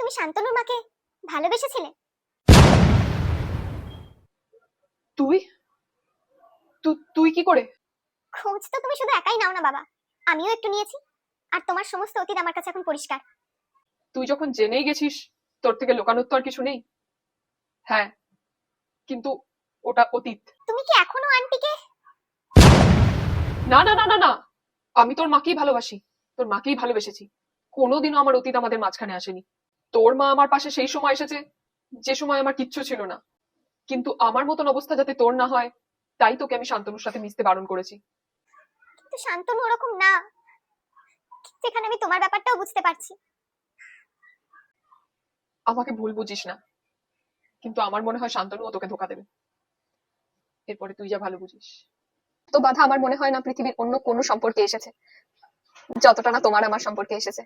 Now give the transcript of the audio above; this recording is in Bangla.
তুমি শান্তনুর মাকে ভালোবেসেছিলে? তুই তুই কি করে? খোঁজ তো তুমি শুধু একাই নাও না বাবা, আমিও একটু নিয়েছি। আর তোমার সমস্ত অতীত আমার কাছে এখন পরিষ্কার। তুই যখন জেনেই গেছিস তোর থেকে লুকানোর তো আর কিছু নেই। হ্যাঁ, কিন্তু ওটা অতীত। তুমি কি এখনো আন্টিকে? না না না না না, আমি তোর মাকেই ভালোবাসি, তোর মাকেই ভালোবেসেছি। কোনোদিনও আমার অতীত আমাদের মাঝখানে আসেনি। তোর মা আমার পাশে সেই সময় এসেছে যে সময় আমার কিচ্ছু ছিল না, কিন্তু আমার মতন অবস্থা যাতে তোর না হয় তাই তোকে আমি শান্তনুর সাথে মিশতে বারণ করেছি। কিন্তু শান্তনু ওরকম না, সেখানে আমি তোমার ব্যাপারটাও বুঝতে পারছি। আমাকে ভুল বুঝিস না, কিন্তু আমার মনে হয় শান্তনুও তোকে ধোকা দেবে। এরপরে তুই যা ভালো বুঝিস। তো বাধা আমার মনে হয় না পৃথিবীর অন্য কোনো সম্পর্কে এসেছে যতটা না তোমার আমার সম্পর্কে এসেছে।